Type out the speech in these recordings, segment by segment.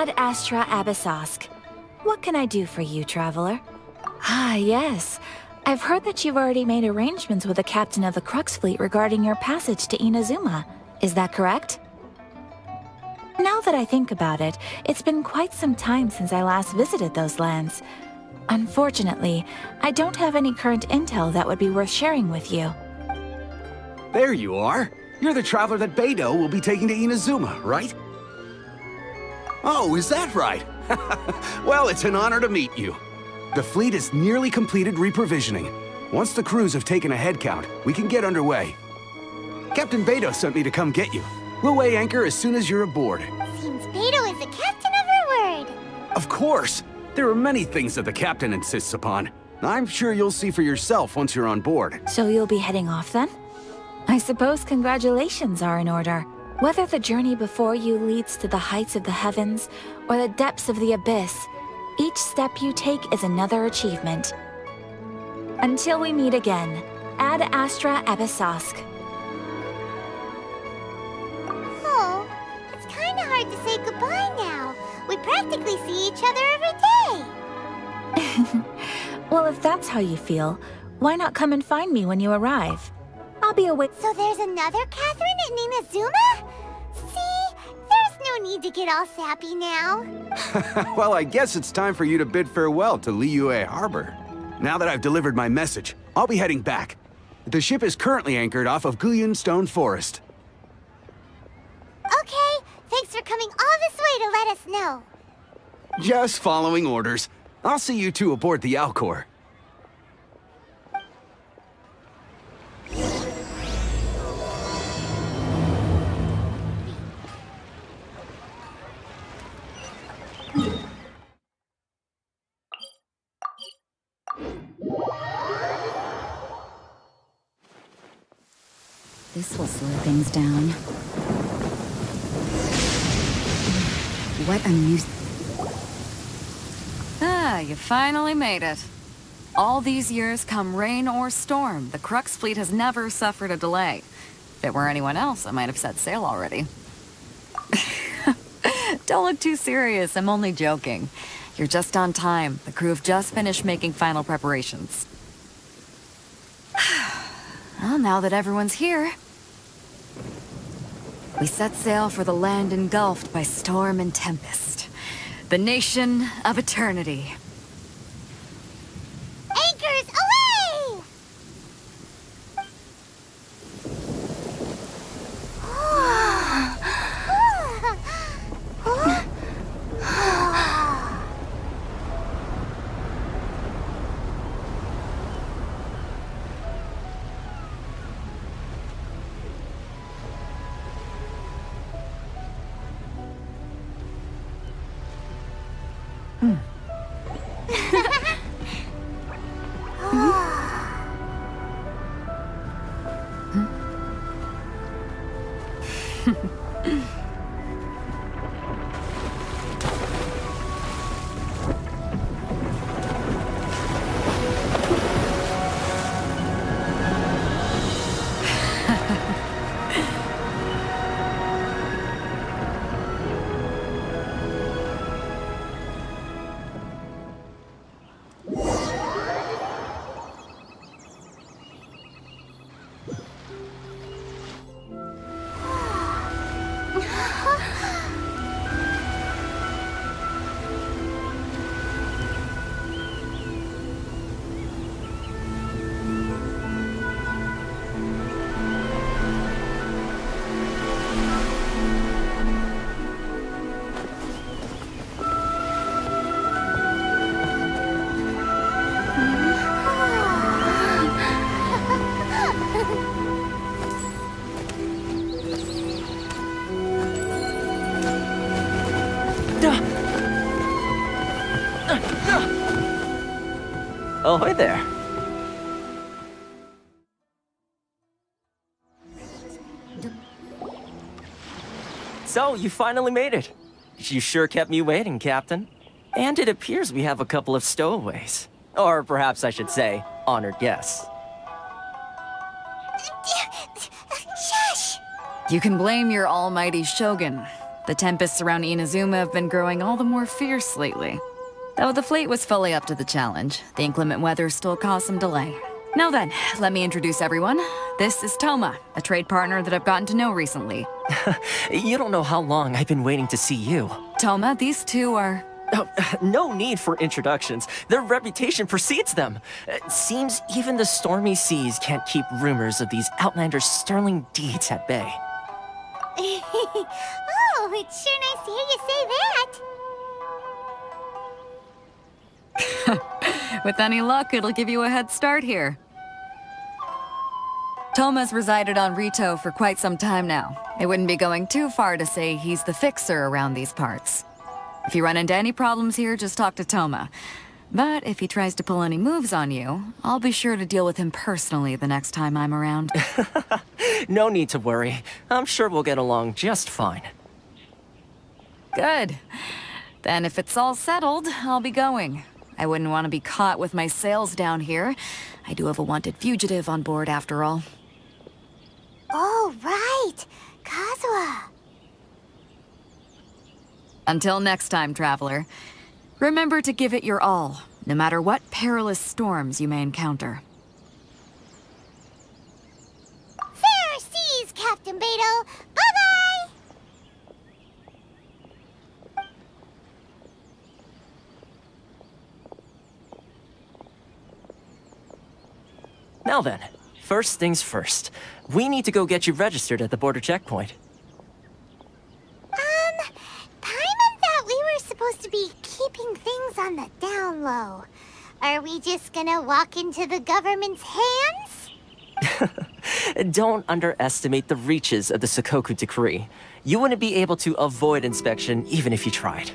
Ad Astra Abyssosque. What can I do for you, traveler? Ah, yes. I've heard that you've already made arrangements with the captain of the Crux fleet regarding your passage to Inazuma. Is that correct? Now that I think about it, it's been quite some time since I last visited those lands. Unfortunately, I don't have any current intel that would be worth sharing with you. There you are. You're the traveler that Beidou will be taking to Inazuma, right? Oh, is that right? Well, it's an honor to meet you. The fleet is nearly completed reprovisioning. Once the crews have taken a head count, we can get underway. Captain Beidou sent me to come get you. We'll weigh anchor as soon as you're aboard. Seems Beidou is the captain of her word. Of course! There are many things that the captain insists upon. I'm sure you'll see for yourself once you're on board. So you'll be heading off then? I suppose congratulations are in order. Whether the journey before you leads to the heights of the heavens or the depths of the abyss, each step you take is another achievement. Until we meet again, Ad Astra Abyssosque. Oh, it's kinda hard to say goodbye now. We practically see each other every day. Well, if that's how you feel, why not come and find me when you arrive? I'll be away. So there's another Catherine at Inazuma? See? There's no need to get all sappy now. Well, I guess it's time for you to bid farewell to Liyue Harbor. Now that I've delivered my message, I'll be heading back. The ship is currently anchored off of Guyun Stone Forest. Okay, thanks for coming all this way to let us know. Just following orders. I'll see you two aboard the Alcor. This will slow things down. What a news. Ah, you finally made it. All these years, come rain or storm, the Crux fleet has never suffered a delay. If it were anyone else, I might have set sail already. Don't look too serious, I'm only joking. You're just on time. The crew have just finished making final preparations. Well, now that everyone's here, we set sail for the land engulfed by storm and tempest. The nation of eternity. Anchors away! Oh, hi there. So, you finally made it. You sure kept me waiting, Captain. And it appears we have a couple of stowaways. Or perhaps I should say, honored guests. Shush! You can blame your almighty Shogun. The tempests around Inazuma have been growing all the more fierce lately. Though the fleet was fully up to the challenge, the inclement weather still caused some delay. Now then, let me introduce everyone. This is Toma, a trade partner that I've gotten to know recently. You don't know how long I've been waiting to see you. Toma, these two are... Oh, no need for introductions. Their reputation precedes them. It seems even the stormy seas can't keep rumors of these Outlanders' sterling deeds at bay. Oh, it's sure nice to hear you say that. With any luck, it'll give you a head start here. Toma's resided on Rito for quite some time now. It wouldn't be going too far to say he's the fixer around these parts. If you run into any problems here, just talk to Toma. But if he tries to pull any moves on you, I'll be sure to deal with him personally the next time I'm around. No need to worry. I'm sure we'll get along just fine. Good. Then if it's all settled, I'll be going. I wouldn't want to be caught with my sails down here. I do have a wanted fugitive on board after all. Oh, right. Kazuha. Until next time, traveler. Remember to give it your all, no matter what perilous storms you may encounter. Fair seas, Captain Beidou. Bye-bye! Now then, first things first. We need to go get you registered at the border checkpoint. Paimon thought we were supposed to be keeping things on the down low. Are we just gonna walk into the government's hands? Don't underestimate the reaches of the Sakoku Decree. You wouldn't be able to avoid inspection even if you tried.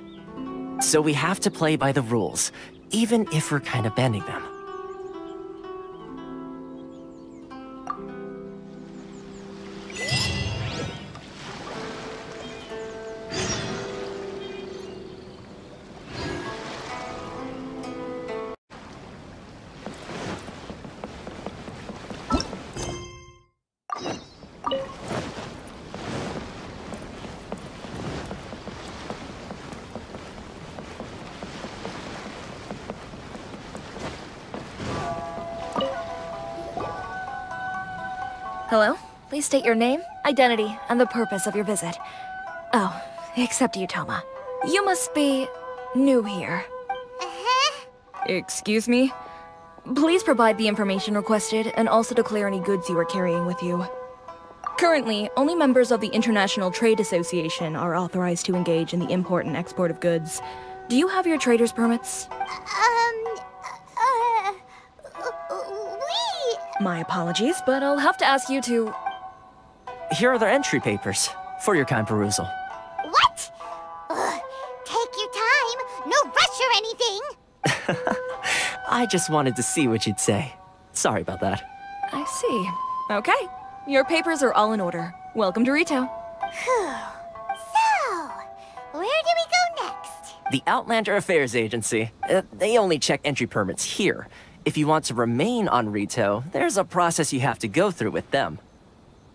So we have to play by the rules, even if we're kind of bending them. Hello? Please state your name, identity, and the purpose of your visit. Oh, except you, Toma. You must be new here. Excuse me? Please provide the information requested and also declare any goods you are carrying with you. Currently, only members of the International Trade Association are authorized to engage in the import and export of goods. Do you have your trader's permits? My apologies, but I'll have to ask you to... Here are the entry papers, for your kind perusal. What? Take your time. No rush or anything. I just wanted to see what you'd say. Sorry about that. I see. Okay. Your papers are all in order. Welcome to Rito. Whew. So, where do we go next? The Outlander Affairs Agency. They only check entry permits here. If you want to remain on Rito, there's a process you have to go through with them.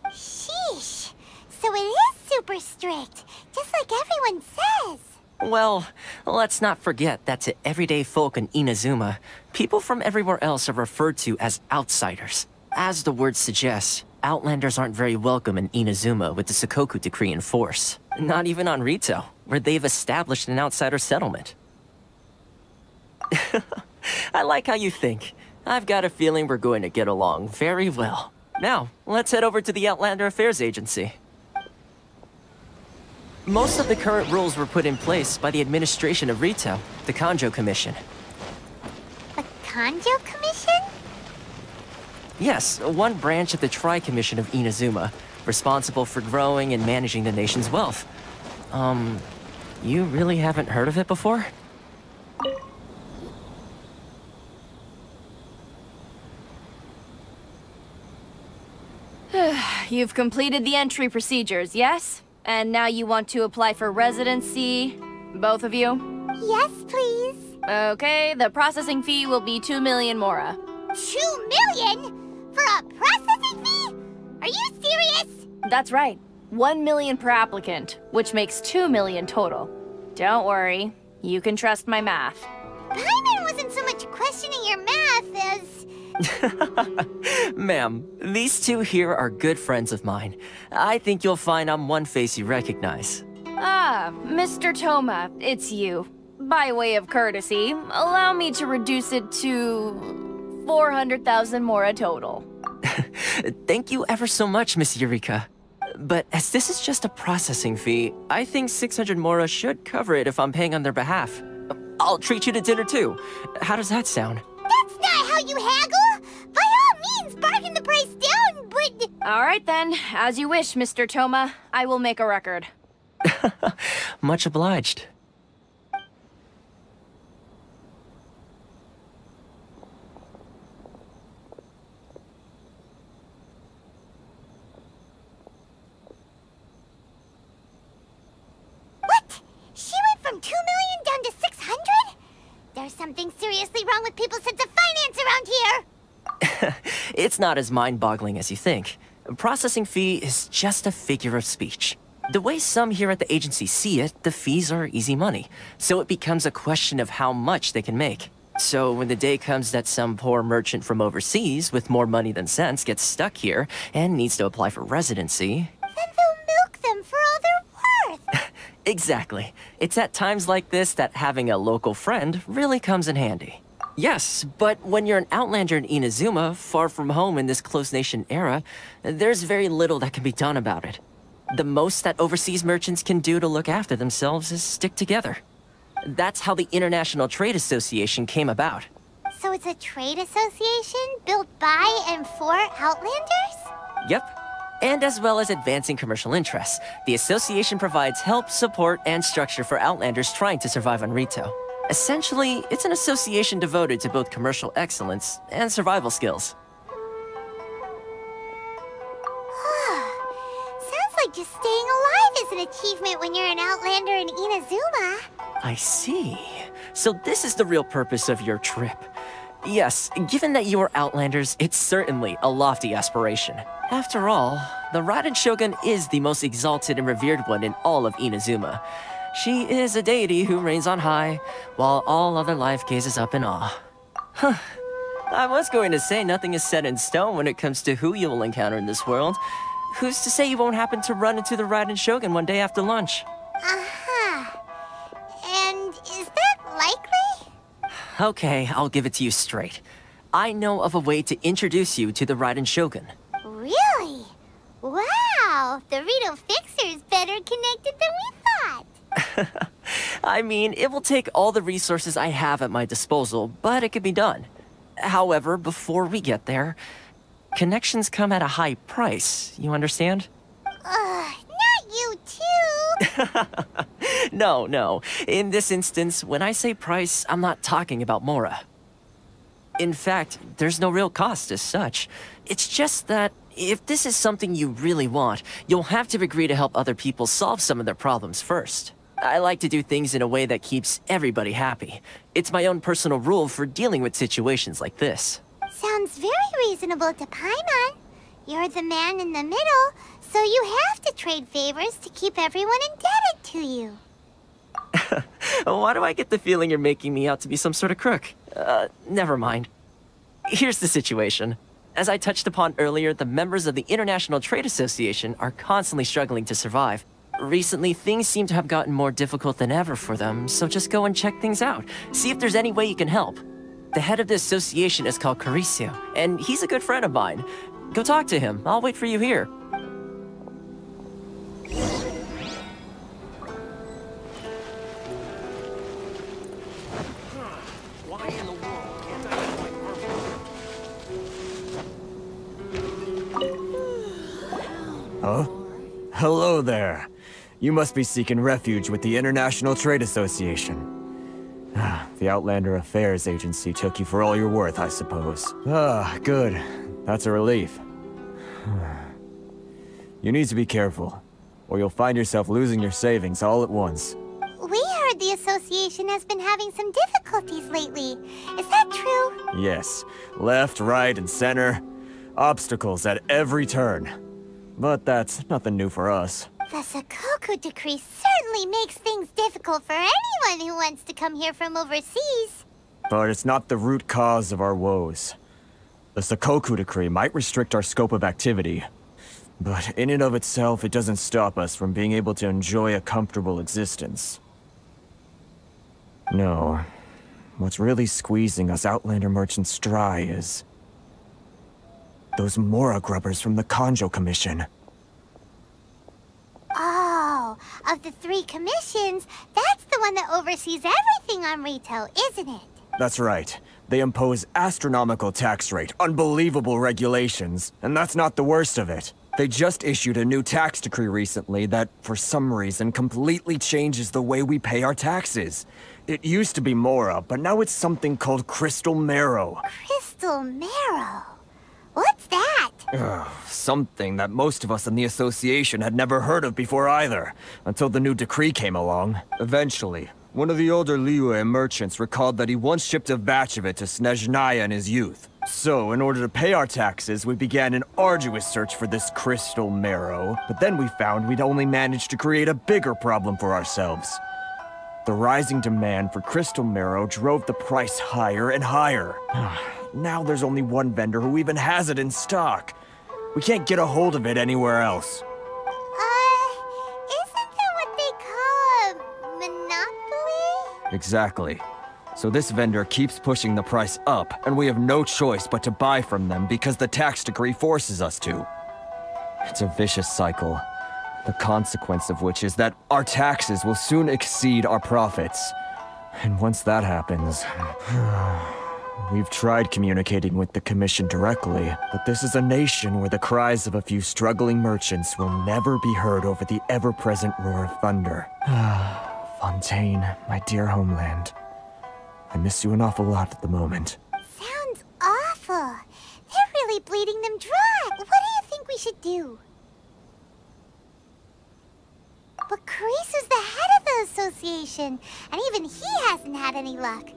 Sheesh. So it is super strict, just like everyone says. Well, let's not forget that to everyday folk in Inazuma, people from everywhere else are referred to as outsiders. As the word suggests, Outlanders aren't very welcome in Inazuma with the Sakoku Decree in force. Not even on Rito, where they've established an outsider settlement. I like how you think. I've got a feeling we're going to get along very well. Now, let's head over to the Outlander Affairs Agency. Most of the current rules were put in place by the administration of Rito, the Kanjo Commission. The Kanjo Commission? Yes, one branch of the Tri-Commission of Inazuma, responsible for growing and managing the nation's wealth. You really haven't heard of it before? You've completed the entry procedures, yes? And now you want to apply for residency? Both of you? Yes, please. Okay, the processing fee will be 2 million mora. 2 million? For a processing fee? Are you serious? That's right. 1 million per applicant, which makes 2 million total. Don't worry, you can trust my math. Paimon wasn't so much questioning your math as... Ma'am, these two here are good friends of mine. I think you'll find I'm one face you recognize. Ah, Mr. Thoma, it's you. By way of courtesy, allow me to reduce it to 400,000 mora total. Thank you ever so much, Miss Eureka. But as this is just a processing fee, I think 600 mora should cover it if I'm paying on their behalf. I'll treat you to dinner too. How does that sound? That's not how you haggle! By all means, bargain the price down, but... Alright then, as you wish, Mr. Thoma. I will make a record. Much obliged. What? She went from 2 million down to 600? There's something seriously wrong with people's sense of finance around here! It's not as mind-boggling as you think. A processing fee is just a figure of speech. The way some here at the agency see it, the fees are easy money, so it becomes a question of how much they can make. So when the day comes that some poor merchant from overseas with more money than sense gets stuck here and needs to apply for residency... Then they'll milk them for all they're worth! Exactly. It's at times like this that having a local friend really comes in handy. Yes, but when you're an outlander in Inazuma, far from home in this closed nation era, there's very little that can be done about it. The most that overseas merchants can do to look after themselves is stick together. That's how the International Trade Association came about. So it's a trade association built by and for Outlanders? Yep. And as well as advancing commercial interests, the association provides help, support, and structure for Outlanders trying to survive on Rito. Essentially, it's an association devoted to both commercial excellence and survival skills. Sounds like just staying alive is an achievement when you're an Outlander in Inazuma. I see. So this is the real purpose of your trip. Yes, given that you are Outlanders, it's certainly a lofty aspiration. After all, the Raiden Shogun is the most exalted and revered one in all of Inazuma. She is a deity who reigns on high, while all other life gazes up in awe. Huh. I was going to say nothing is set in stone when it comes to who you will encounter in this world. Who's to say you won't happen to run into the Raiden Shogun one day after lunch? Uh-huh. And is that likely? Okay, I'll give it to you straight. I know of a way to introduce you to the Raiden Shogun. Really? Wow, the Rito Fixer is better connected than we thought. I mean, it will take all the resources I have at my disposal, but it could be done. However, before we get there, connections come at a high price, you understand? Not you too! No. In this instance, when I say price, I'm not talking about Mora. In fact, there's no real cost as such. It's just that if this is something you really want, you'll have to agree to help other people solve some of their problems first. I like to do things in a way that keeps everybody happy. It's my own personal rule for dealing with situations like this. Sounds very reasonable to Paimon. You're the man in the middle, so you have to trade favors to keep everyone indebted to you. Why do I get the feeling you're making me out to be some sort of crook? Never mind. Here's the situation. As I touched upon earlier, the members of the International Trade Association are constantly struggling to survive. Recently, things seem to have gotten more difficult than ever for them, so just go and check things out. See if there's any way you can help. The head of the association is called Carisio, and he's a good friend of mine. Go talk to him. I'll wait for you here. Huh? Hello there. You must be seeking refuge with the International Trade Association. The Outlander Affairs Agency took you for all you're worth, I suppose. Good. That's a relief. You need to be careful, or you'll find yourself losing your savings all at once. We heard the association has been having some difficulties lately. Is that true? Yes. Left, right, and center. Obstacles at every turn. but that's nothing new for us. The Sakoku Decree certainly makes things difficult for anyone who wants to come here from overseas. But it's not the root cause of our woes. The Sakoku Decree might restrict our scope of activity, but in and of itself, it doesn't stop us from being able to enjoy a comfortable existence. No. What's really squeezing us Outlander merchants dry is those Mora grubbers from the Kanjo Commission. Oh, of the 3 commissions, that's the one that oversees everything on Rito, isn't it? That's right. They impose astronomical tax rate, unbelievable regulations, and that's not the worst of it. They just issued a new tax decree recently that, for some reason, completely changes the way we pay our taxes. It used to be Mora, but now it's something called Crystal Marrow. Crystal Marrow? What's that? Something that most of us in the association had never heard of before either, until the new decree came along. Eventually, one of the older Liyue merchants recalled that he once shipped a batch of it to Snezhnaya in his youth. So, in order to pay our taxes, we began an arduous search for this Crystal Marrow, but then we found we'd only managed to create a bigger problem for ourselves. The rising demand for Crystal Marrow drove the price higher and higher. Now there's only one vendor who even has it in stock. We can't get a hold of it anywhere else. Isn't that what they call a monopoly? Exactly. So this vendor keeps pushing the price up, and we have no choice but to buy from them because the tax decree forces us to. It's a vicious cycle, the consequence of which is that our taxes will soon exceed our profits. And once that happens... We've tried communicating with the Commission directly, but this is a nation where the cries of a few struggling merchants will never be heard over the ever-present roar of thunder. Fontaine, my dear homeland. I miss you an awful lot at the moment. Sounds awful. They're really bleeding them dry. What do you think we should do? But Karisu's the head of the association, and even he hasn't had any luck.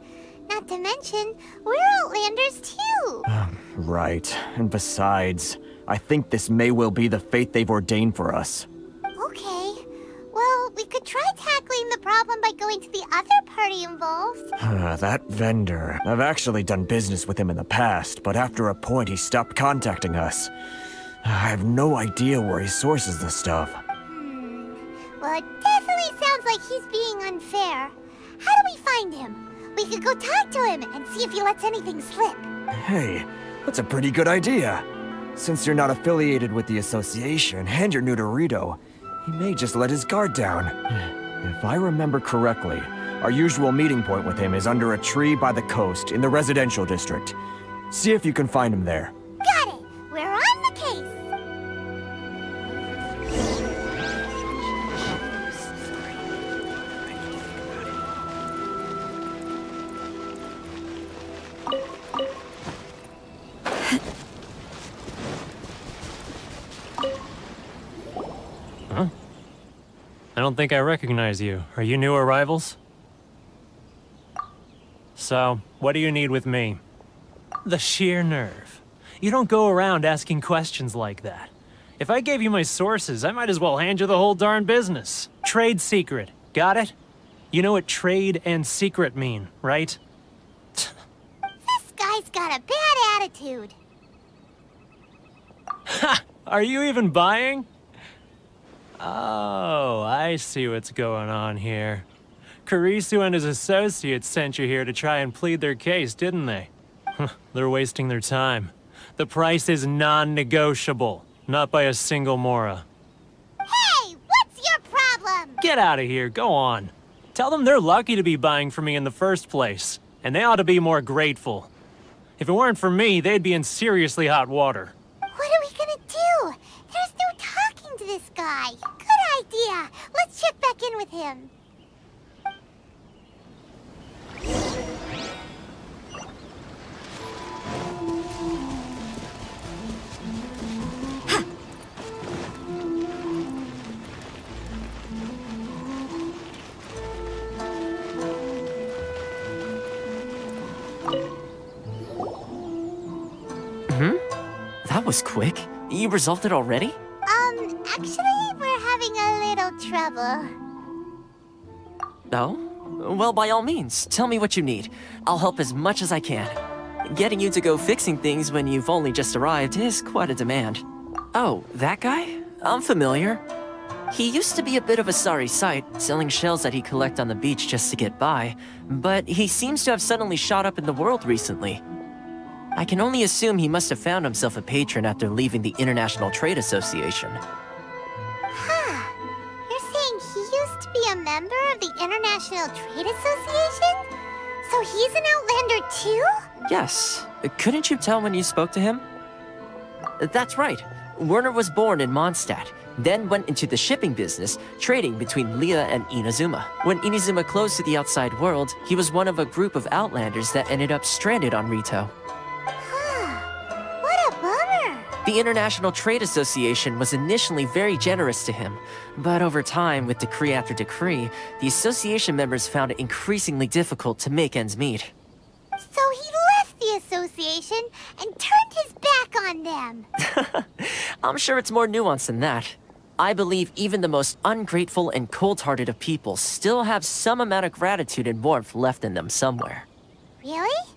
Not to mention, we're Outlanders too! Right. And besides, I think this may well be the fate they've ordained for us. Okay. Well, we could try tackling the problem by going to the other party involved. That vendor. I've actually done business with him in the past, but after a point he stopped contacting us. I have no idea where he sources the stuff. Well, it definitely sounds like he's being unfair. How do we find him? We could go talk to him and see if he lets anything slip. Hey, that's a pretty good idea. Since you're not affiliated with the association and you're new to Rito, he may just let his guard down. If I remember correctly, our usual meeting point with him is under a tree by the coast in the residential district. See if you can find him there. Got it! We're on the case! Huh? I don't think I recognize you. Are you new arrivals? So, what do you need with me? The sheer nerve. You don't go around asking questions like that. If I gave you my sources, I might as well hand you the whole darn business. Trade secret. Got it? You know what trade and secret mean, right? This guy's got a bad attitude. Ha! Are you even buying? Oh, I see what's going on here. Karisu and his associates sent you here to try and plead their case, didn't they? They're wasting their time. The price is non-negotiable, not by a single Mora. Hey, what's your problem? Get out of here, go on. Tell them they're lucky to be buying from me in the first place, and they ought to be more grateful. If it weren't for me, they'd be in seriously hot water. What are we gonna do? There's no talking to this guy. Good idea. Let's check back in with him. That was quick. You resolved it already? Actually, we're having a little trouble. Oh? Well, by all means, tell me what you need. I'll help as much as I can. Getting you to go fixing things when you've only just arrived is quite a demand. Oh, that guy? I'm familiar. He used to be a bit of a sorry sight, selling shells that he collect on the beach just to get by, but he seems to have suddenly shot up in the world recently. I can only assume he must have found himself a patron after leaving the International Trade Association. Huh. You're saying he used to be a member of the International Trade Association? So he's an Outlander too? Yes. Couldn't you tell when you spoke to him? That's right. Werner was born in Mondstadt, then went into the shipping business, trading between Liyue and Inazuma. When Inazuma closed to the outside world, he was one of a group of Outlanders that ended up stranded on Rito. What a bummer! The International Trade Association was initially very generous to him, but over time, with decree after decree, the association members found it increasingly difficult to make ends meet. So he left the association and turned his back on them! I'm sure it's more nuanced than that. I believe even the most ungrateful and cold-hearted of people still have some amount of gratitude and warmth left in them somewhere. Really?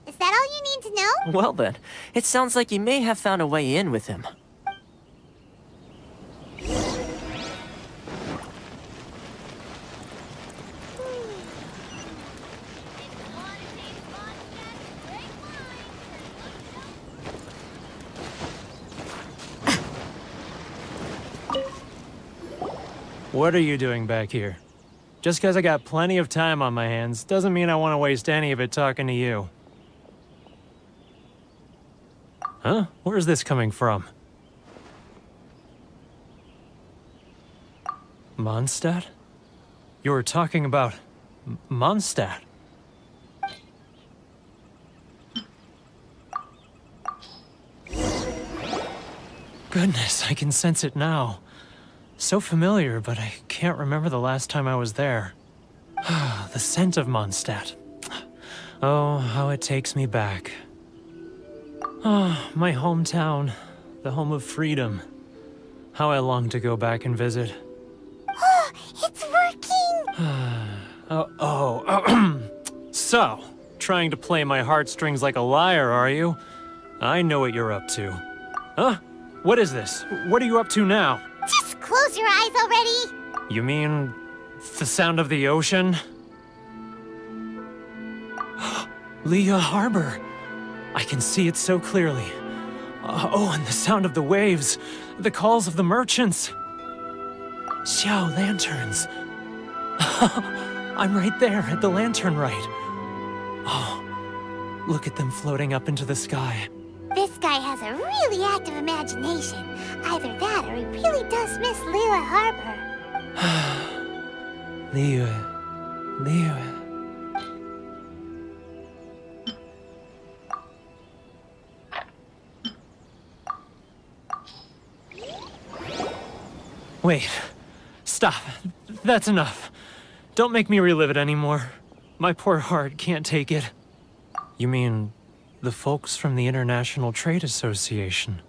Is that all you need to know? Well then, it sounds like you may have found a way in with him. What are you doing back here? Just because I got plenty of time on my hands doesn't mean I want to waste any of it talking to you. Huh? Where's this coming from? Mondstadt? You were talking about Mondstadt. Goodness, I can sense it now. So familiar, but I can't remember the last time I was there. The scent of Mondstadt. Oh, how it takes me back. Oh, my hometown, the home of freedom. How I long to go back and visit. Oh, it's working! So, trying to play my heartstrings like a liar, are you? I know what you're up to. Huh? What is this? What are you up to now? Just close your eyes already! You mean the sound of the ocean? Liyue Harbor. I can see it so clearly. Oh, and the sound of the waves. The calls of the merchants. Xiao lanterns. I'm right there at the lantern right. Oh, look at them floating up into the sky. This guy has a really active imagination. Either that or he really does miss Liyue Harbor. Liyue. Wait. Stop. That's enough. Don't make me relive it anymore. My poor heart can't take it. You mean the folks from the International Trade Association?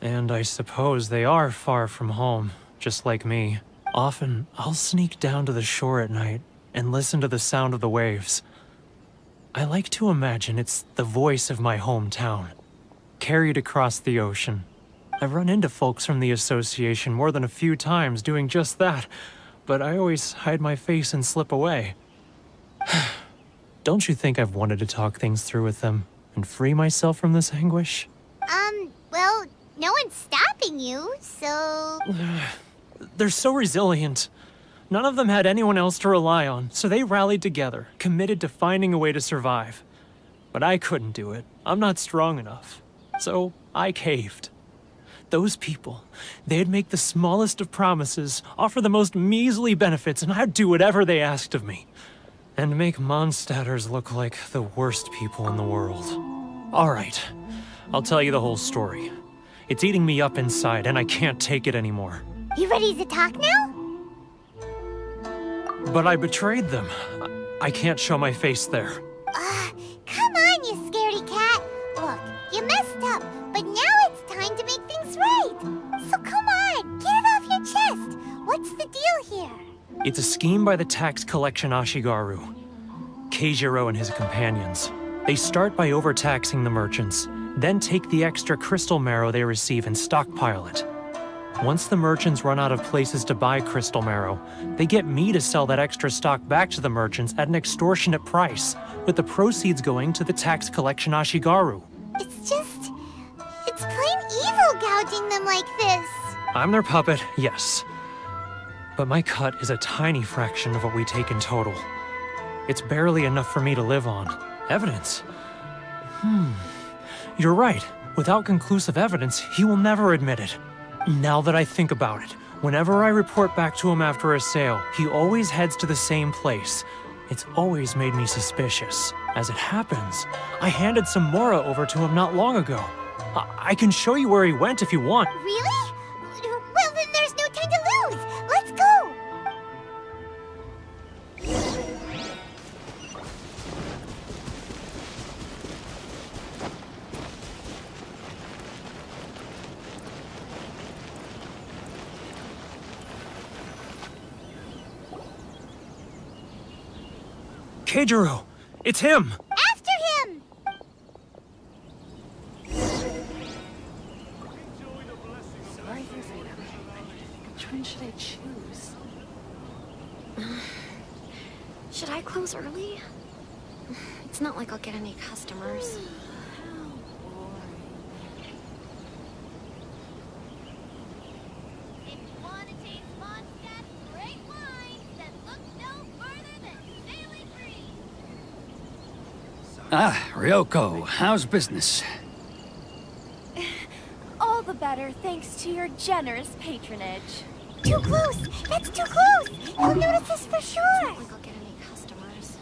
And I suppose they are far from home, just like me. Often, I'll sneak down to the shore at night and listen to the sound of the waves. I like to imagine it's the voice of my hometown, carried across the ocean. I've run into folks from the association more than a few times doing just that, but I always hide my face and slip away. Don't you think I've wanted to talk things through with them and free myself from this anguish? Well, no one's stopping you, so... They're so resilient. None of them had anyone else to rely on, so they rallied together, committed to finding a way to survive. But I couldn't do it. I'm not strong enough. So I caved. Those people, they'd make the smallest of promises, offer the most measly benefits, and I'd do whatever they asked of me. And make Mondstadters look like the worst people in the world. All right, I'll tell you the whole story. It's eating me up inside, and I can't take it anymore. You ready to talk now? But I betrayed them. I can't show my face there. Come on, you scaredy cat. Look, you messed up, but now it's time to make things right. It's a scheme by the tax collection Ashigaru, Keijiro and his companions. They start by overtaxing the merchants, then take the extra crystal marrow they receive and stockpile it. Once the merchants run out of places to buy crystal marrow, they get me to sell that extra stock back to the merchants at an extortionate price, with the proceeds going to the tax collection Ashigaru. It's plain evil gouging them like this. I'm their puppet, yes. But my cut is a tiny fraction of what we take in total. It's barely enough for me to live on. Evidence? You're right. Without conclusive evidence, he will never admit it. Now that I think about it, whenever I report back to him after a sale, he always heads to the same place. It's always made me suspicious. As it happens, I handed some Mora over to him not long ago. I can show you where he went if you want. Really? Well, then there's no time to lose. Let's go! Keijiro! It's him! After him! Which one should I choose? Should I close early? It's not like I'll get any customers. If you want to taste Mondstadt's great wines, then look no further than Sailing Green. Ah, Ryoko, how's business? All the better thanks to your generous patronage. Too close! That's too close! He'll notice us for sure! It's not like I'll get any customers.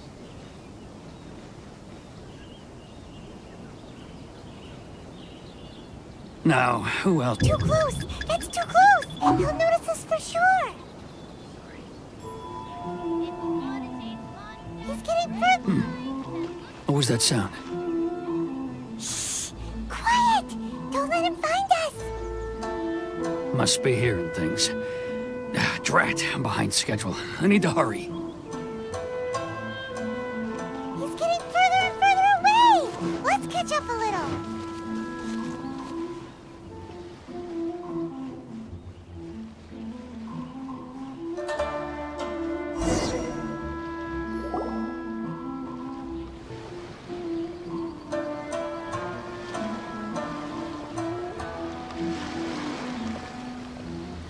Now, who else? Too close! That's too close! He'll notice us for sure! He's getting further! What was that sound? Shh! Quiet! Don't let him find us! Must be hearing things. Ah, drat, I'm behind schedule. I need to hurry. He's getting further and further away! Let's catch up a little!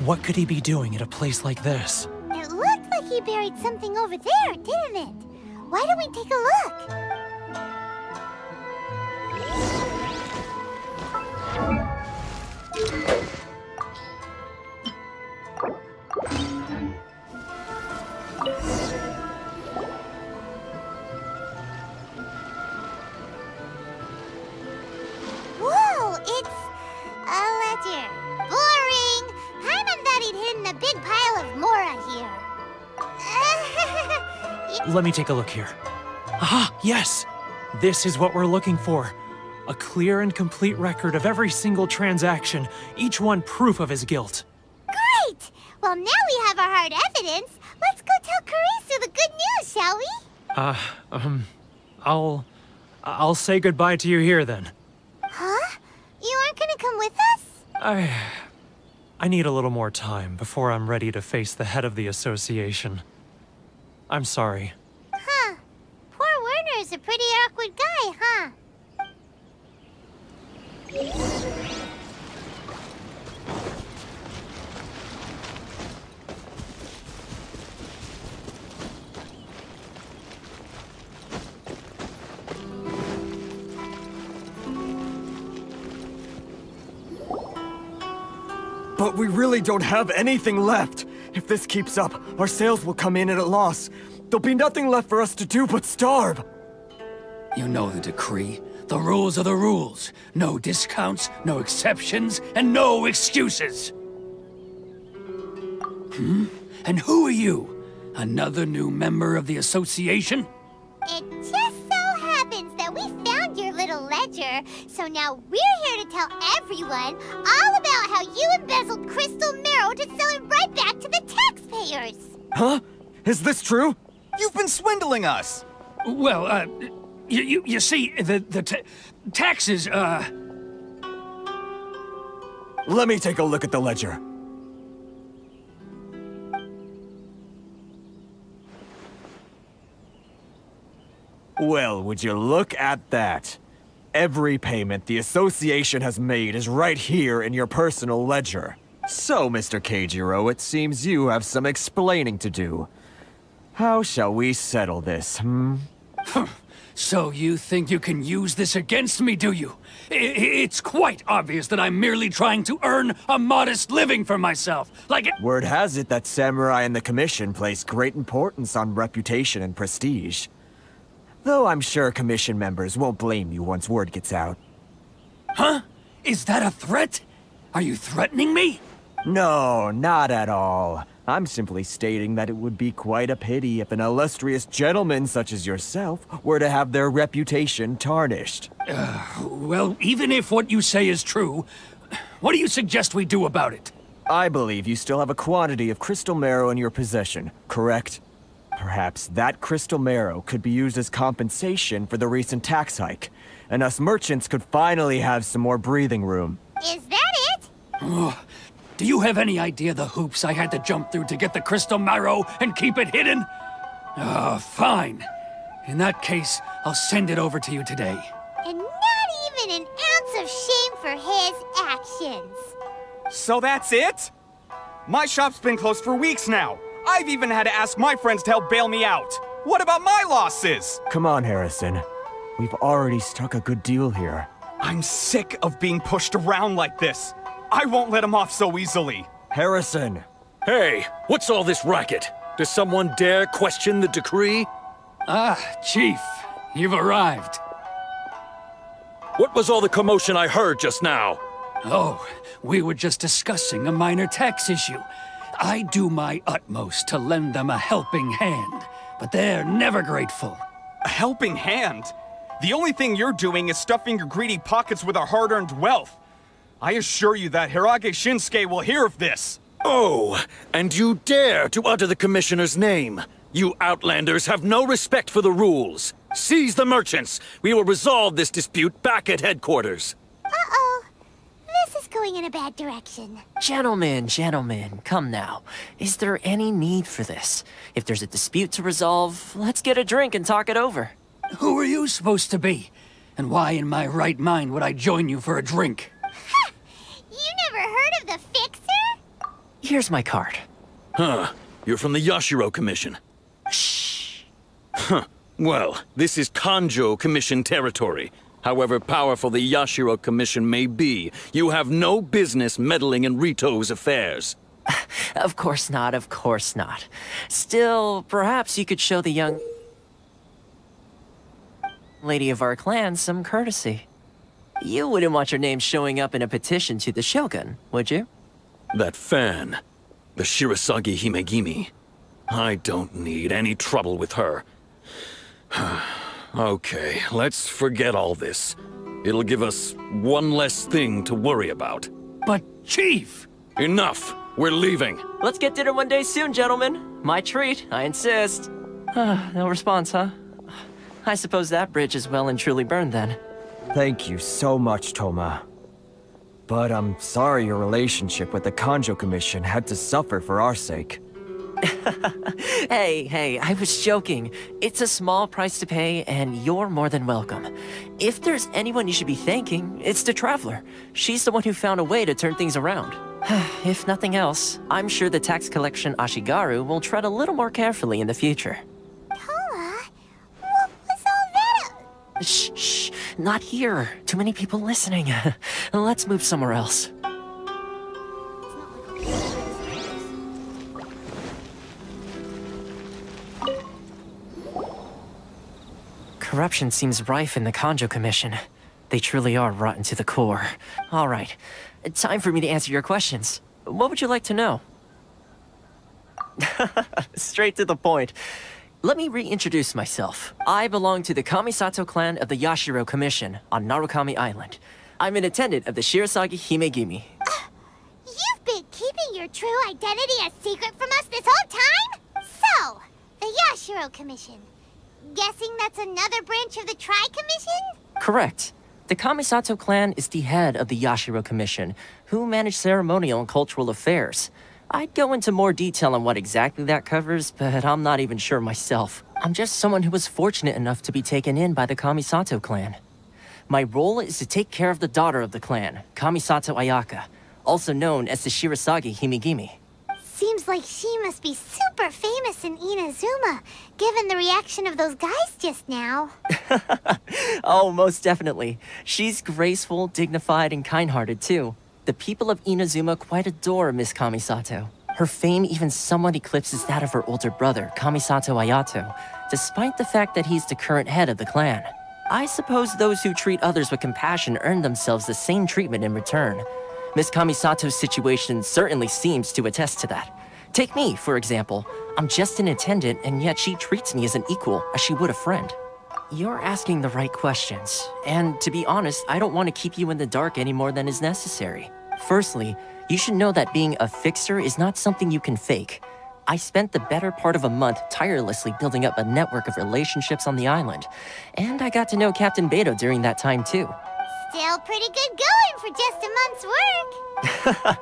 What could he be doing at a place like this? It looked like he buried something over there, didn't it? Why don't we take a look? Whoa, it's a ledger. Boring! Paimon thought he'd hidden a big pile of Mora here. Let me take a look here. Aha, yes! This is what we're looking for. A clear and complete record of every single transaction, each one proof of his guilt. Great! Well, now we have our hard evidence. Let's go tell Kurisu the good news, shall we? I'll say goodbye to you here then. Huh? You aren't gonna come with us? I need a little more time before I'm ready to face the head of the association. I'm sorry. Huh. Poor Werner's a pretty awkward guy, huh? But we really don't have anything left. If this keeps up, our sales will come in at a loss. There'll be nothing left for us to do but starve. You know the decree. The rules are the rules. No discounts, no exceptions, and no excuses. And who are you? Another new member of the association? It just so happens that we found your little ledger, so now we're here to tell everyone all about how you embezzled crystal marrow to sell it right back to the taxpayers. Huh? Is this true? You've been swindling us! Well, you see, the taxes, Let me take a look at the ledger. Well, would you look at that? Every payment the Association has made is right here in your personal ledger. So, Mr. Keijiro, it seems you have some explaining to do. How shall we settle this, So you think you can use this against me, do you? It's quite obvious that I'm merely trying to earn a modest living for myself, like it— Word has it that Samurai and the Commission place great importance on reputation and prestige. Though I'm sure Commission members won't blame you once word gets out. Huh? Is that a threat? Are you threatening me? No, not at all. I'm simply stating that it would be quite a pity if an illustrious gentleman such as yourself were to have their reputation tarnished. Well, even if what you say is true, what do you suggest we do about it? I believe you still have a quantity of crystal marrow in your possession, correct? Perhaps that crystal marrow could be used as compensation for the recent tax hike, and us merchants could finally have some more breathing room. Is that it? Do you have any idea the hoops I had to jump through to get the crystal marrow and keep it hidden? Fine. In that case, I'll send it over to you today. And not even an ounce of shame for his actions. So that's it? My shop's been closed for weeks now. I've even had to ask my friends to help bail me out. What about my losses? Come on, Harrison. We've already struck a good deal here. I'm sick of being pushed around like this. I won't let him off so easily. Harrison! Hey, what's all this racket? Does someone dare question the decree? Chief, you've arrived. What was all the commotion I heard just now? Oh, we were just discussing a minor tax issue. I do my utmost to lend them a helping hand, but they're never grateful. A helping hand? The only thing you're doing is stuffing your greedy pockets with our hard-earned wealth. I assure you that Hirage Shinsuke will hear of this. Oh, and you dare to utter the Commissioner's name. You Outlanders have no respect for the rules. Seize the merchants. We will resolve this dispute back at headquarters. Uh-oh. This is going in a bad direction. Gentlemen, come now. Is there any need for this? If there's a dispute to resolve, let's get a drink and talk it over. Who are you supposed to be? And why in my right mind would I join you for a drink? You never heard of the Fixer? Here's my card. Huh. You're from the Yashiro Commission. Shh. Huh. Well, this is Kanjo Commission territory. However powerful the Yashiro Commission may be, you have no business meddling in Rito's affairs. Of course not, of course not. Still, perhaps you could show the young lady of our clan some courtesy. You wouldn't want your name showing up in a petition to the Shogun, would you? That fan, the Shirasagi Himegimi. I don't need any trouble with her. Okay, let's forget all this. It'll give us one less thing to worry about. But, Chief! Enough! We're leaving. Let's get dinner one day soon, gentlemen. My treat, I insist. No response, huh? I suppose that bridge is well and truly burned then. Thank you so much, Toma. But I'm sorry your relationship with the Kanjo Commission had to suffer for our sake. Hey, I was joking. It's a small price to pay, and you're more than welcome. If there's anyone you should be thanking, it's the Traveler. She's the one who found a way to turn things around. If nothing else, I'm sure the tax collection Ashigaru will tread a little more carefully in the future. Toma? What was all that? Shh, not here. Too many people listening. Let's move somewhere else. Corruption seems rife in the Kanjo Commission. They truly are rotten to the core. All right, time for me to answer your questions. What would you like to know? Straight to the point. Let me reintroduce myself. I belong to the Kamisato clan of the Yashiro Commission on Narukami Island. I'm an attendant of the Shirasagi Himegimi. You've been keeping your true identity a secret from us this whole time? So, The Yashiro Commission. Guessing that's another branch of the Tri-Commission? Correct. The Kamisato clan is the head of the Yashiro Commission, who manage ceremonial and cultural affairs. I'd go into more detail on what exactly that covers, but I'm not even sure myself. I'm just someone who was fortunate enough to be taken in by the Kamisato clan. My role is to take care of the daughter of the clan, Kamisato Ayaka, also known as the Shirasagi Himigimi. Seems like she must be super famous in Inazuma, given the reaction of those guys just now. Oh, most definitely. She's graceful, dignified, and kind-hearted too. The people of Inazuma quite adore Miss Kamisato. Her fame even somewhat eclipses that of her older brother, Kamisato Ayato, despite the fact that he's the current head of the clan. I suppose those who treat others with compassion earn themselves the same treatment in return. Miss Kamisato's situation certainly seems to attest to that. Take me, for example. I'm just an attendant, and yet she treats me as an equal, as she would a friend. You're asking the right questions, and to be honest, I don't want to keep you in the dark any more than is necessary. Firstly, you should know that being a fixer is not something you can fake. I spent the better part of a month tirelessly building up a network of relationships on the island, and I got to know Captain Beidou during that time too. Still pretty good going for just a month's work.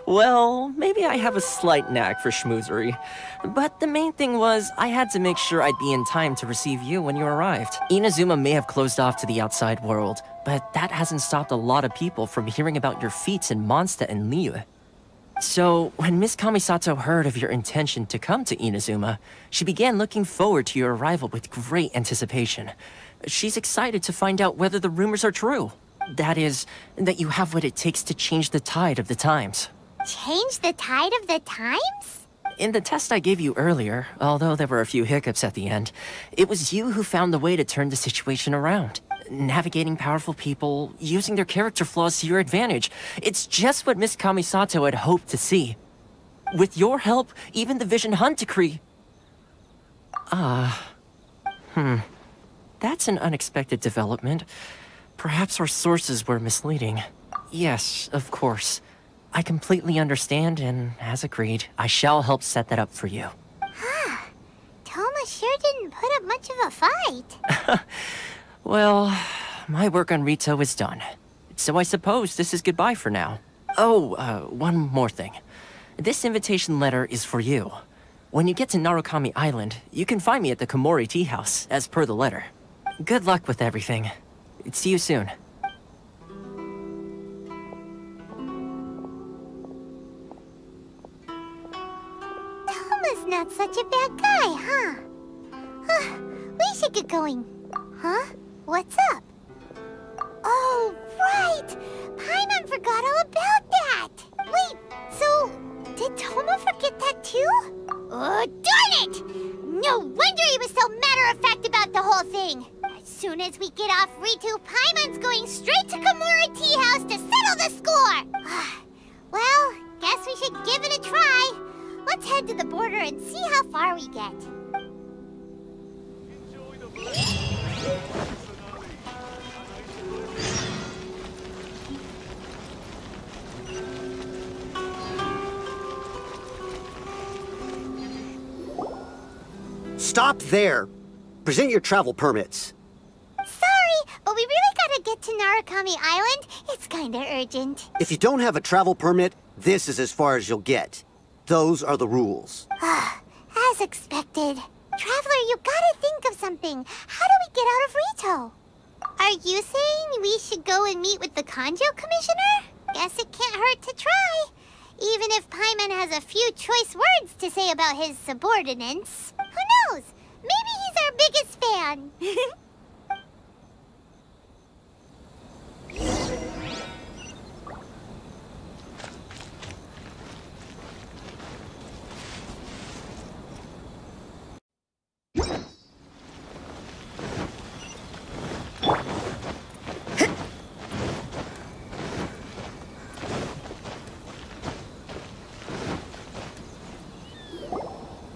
Well, maybe I have a slight knack for schmoozery. But the main thing was, I had to make sure I'd be in time to receive you when you arrived. Inazuma may have closed off to the outside world, but that hasn't stopped a lot of people from hearing about your feats in Mondstadt and Liyue. So, when Miss Kamisato heard of your intention to come to Inazuma, she began looking forward to your arrival with great anticipation. She's excited to find out whether the rumors are true. That is, that you have what it takes to change the tide of the times. Change the tide of the times? In the test I gave you earlier, although there were a few hiccups at the end, it was you who found the way to turn the situation around. Navigating powerful people, using their character flaws to your advantage. It's just what Miss Kamisato had hoped to see. With your help, even the Vision Hunt decree... That's an unexpected development. Perhaps our sources were misleading. Yes, of course. I completely understand, and as agreed, I shall help set that up for you. Toma sure didn't put up much of a fight. Well, my work on Rito is done. So I suppose this is goodbye for now. Oh, one more thing. This invitation letter is for you. When you get to Narukami Island, you can find me at the Komori Tea House, as per the letter. Good luck with everything. See you soon. Toma's not such a bad guy, huh? We should get going. Huh? What's up? Oh, right! Paimon forgot all about that! Wait, so... did Toma forget that too? Oh, darn it! No wonder he was so matter-of-fact about the whole thing! As soon as we get off Ritu, Paimon's going straight to Komori Tea House to settle the score! Well, guess we should give it a try. Let's head to the border and see how far we get. Stop there! Present your travel permits. Sorry, but we really gotta get to Narukami Island. It's kinda urgent. If you don't have a travel permit, this is as far as you'll get. Those are the rules. As expected. Traveler, you gotta think of something. How do we get out of Rito? Are you saying we should go and meet with the Kanjo Commissioner? Guess it can't hurt to try. Even if Paimon has a few choice words to say about his subordinates. Who knows? Maybe he's our biggest fan.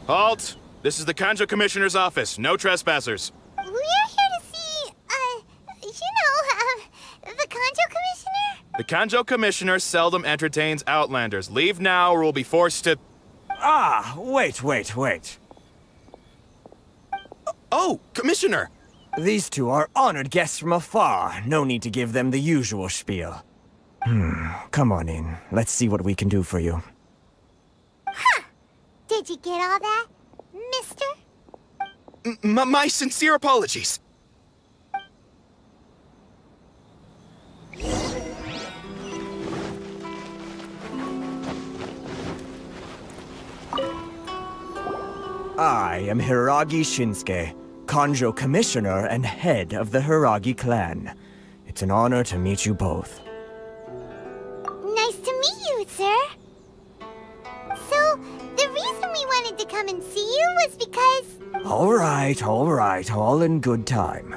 Halt! This is the Kanjo Commissioner's office. No trespassers. We're here to see, the Kanjo Commissioner? The Kanjo Commissioner seldom entertains Outlanders. Leave now or we'll be forced to... Ah, wait. Oh, Commissioner! These two are honored guests from afar. No need to give them the usual spiel. Come on in. Let's see what we can do for you. Huh. Did you get all that, mister? My sincere apologies. I am Hiragi Shinsuke, Kanjo Commissioner and head of the Hiragi clan. It's an honor to meet you both. Nice to meet you, sir. So, the reason we wanted to come and see you was because... All right, all in good time.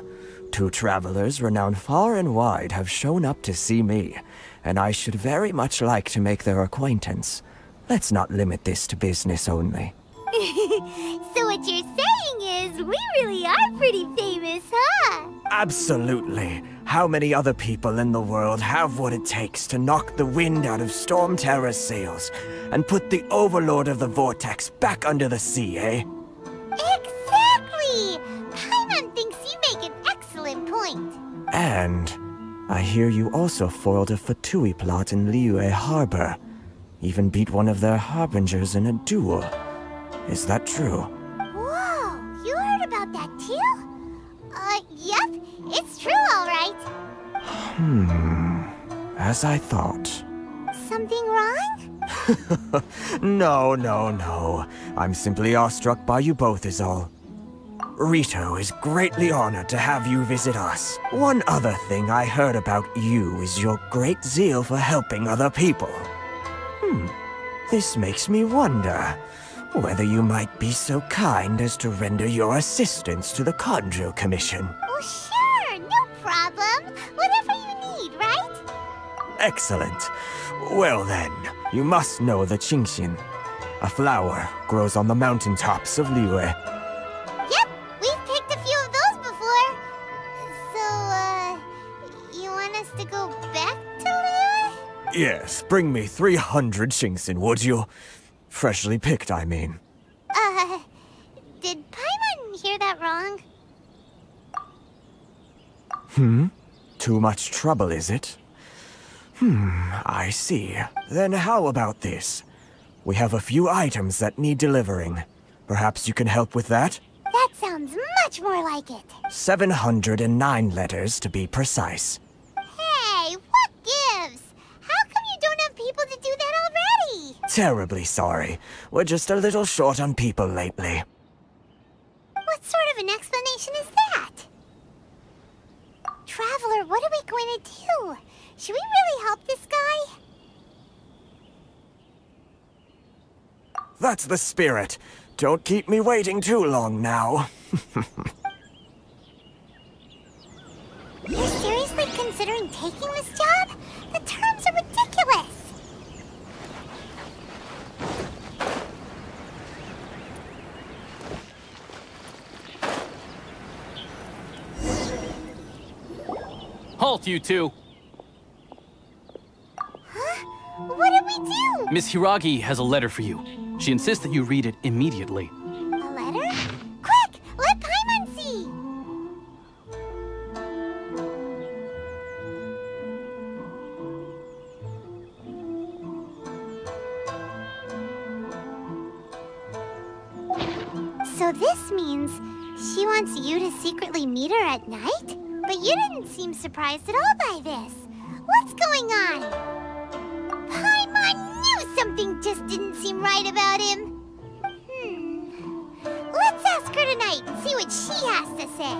Two travelers renowned far and wide have shown up to see me, and I should very much like to make their acquaintance. Let's not limit this to business only. So what you're saying is, we really are pretty famous, huh? Absolutely. How many other people in the world have what it takes to knock the wind out of Storm Terror's sails and put the Overlord of the Vortex back under the sea, eh? Exactly! Paimon thinks you make an excellent point. And I hear you also foiled a Fatui plot in Liyue Harbor. Even beat one of their harbingers in a duel. Is that true? Whoa, you heard about that too? Yep, it's true, all right. As I thought. Something wrong? No. I'm simply awestruck by you both is all. Rito is greatly honored to have you visit us. One other thing I heard about you is your great zeal for helping other people. This makes me wonder whether you might be so kind as to render your assistance to the Kanjo Commission. Oh, sure, no problem. Whatever you need, right? Excellent. Well then, you must know the Qingxin. A flower grows on the mountaintops of Liyue. Yep, we've picked a few of those before. So, you want us to go back to Liyue? Yes, bring me 300 Qingxin, would you? Freshly picked, I mean. Did Paimon hear that wrong? Too much trouble, is it? I see. Then how about this? We have a few items that need delivering. Perhaps you can help with that? That sounds much more like it. 709 letters, to be precise. Hey, what gives? How come you don't have people to do that already? Terribly sorry. We're just a little short on people lately. What sort of an explanation is that? Traveler, what are we going to do? Should we really help this guy? That's the spirit. Don't keep me waiting too long now. You're seriously considering taking this job? The terms are ridiculous. Halt, you two! Huh? What did we do? Miss Hiragi has a letter for you. She insists that you read it immediately. A letter? Quick! Let Paimon see! So this means she wants you to secretly meet her at night? But you didn't seem surprised at all by this. What's going on? Paimon knew something just didn't seem right about him. Let's ask her tonight and see what she has to say.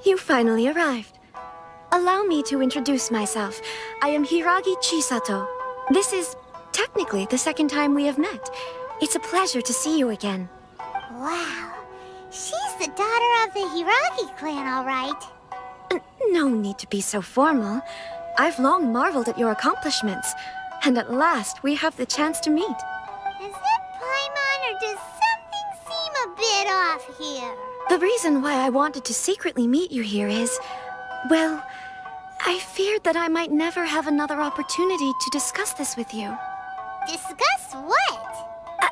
You finally arrived. Allow me to introduce myself. I am Hiragi Chisato. This is technically the second time we have met. It's a pleasure to see you again. Wow. She's the daughter of the Hiragi clan, all right. No need to be so formal. I've long marveled at your accomplishments, and at last we have the chance to meet. Is it Paimon, or does something seem a bit off here? The reason why I wanted to secretly meet you here is, well, I feared that I might never have another opportunity to discuss this with you. Discuss what?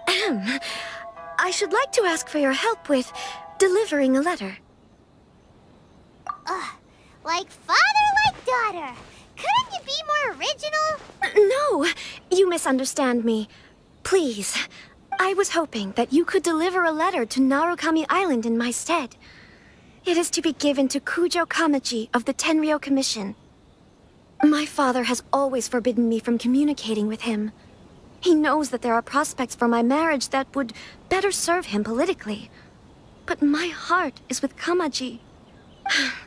Ahem. I should like to ask for your help with delivering a letter. Like father, like daughter. Couldn't you be more original? No, you misunderstand me. Please, I was hoping that you could deliver a letter to Narukami Island in my stead. It is to be given to Kujo Kamaji of the Tenryou Commission. My father has always forbidden me from communicating with him. He knows that there are prospects for my marriage that would better serve him politically. But my heart is with Kamaji.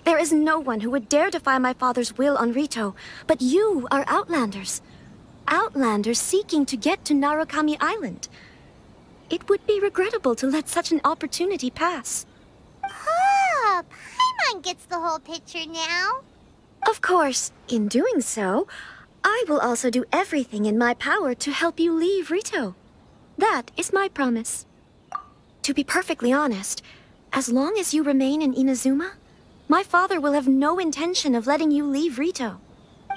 There is no one who would dare defy my father's will on Rito, but you are Outlanders. Outlanders seeking to get to Narukami Island. It would be regrettable to let such an opportunity pass. Oh, Paimon gets the whole picture now. Of course, in doing so, I will also do everything in my power to help you leave Rito. That is my promise. To be perfectly honest, as long as you remain in Inazuma, my father will have no intention of letting you leave Rito.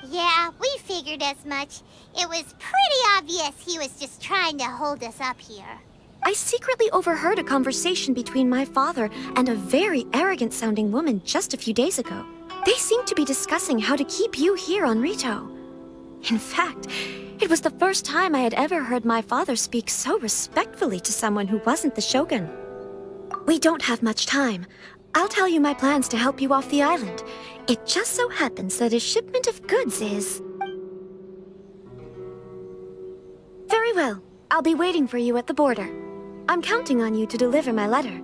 Yeah, we figured as much. It was pretty obvious he was just trying to hold us up here. I secretly overheard a conversation between my father and a very arrogant-sounding woman just a few days ago. They seemed to be discussing how to keep you here on Rito. In fact, it was the first time I had ever heard my father speak so respectfully to someone who wasn't the Shogun. We don't have much time. I'll tell you my plans to help you off the island. It just so happens that a shipment of goods is... Very well. I'll be waiting for you at the border. I'm counting on you to deliver my letter.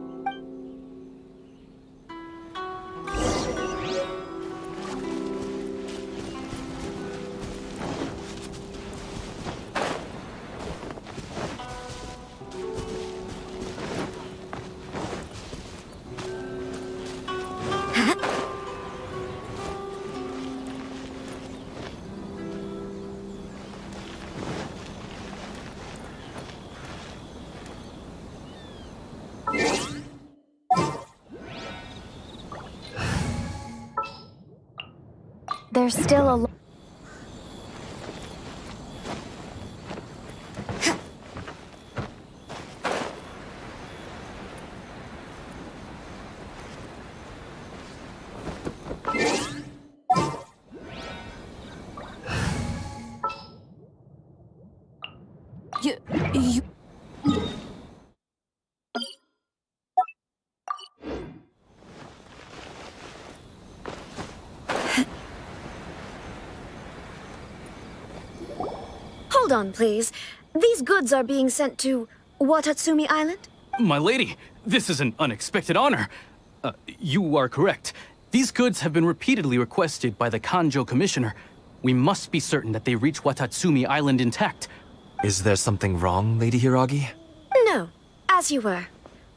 There's still a lot. You... Hold on, please. These goods are being sent to Watatsumi Island? My lady, this is an unexpected honor. You are correct. These goods have been repeatedly requested by the Kanjo Commissioner. We must be certain that they reach Watatsumi Island intact. Is there something wrong, Lady Hiragi? No, as you were.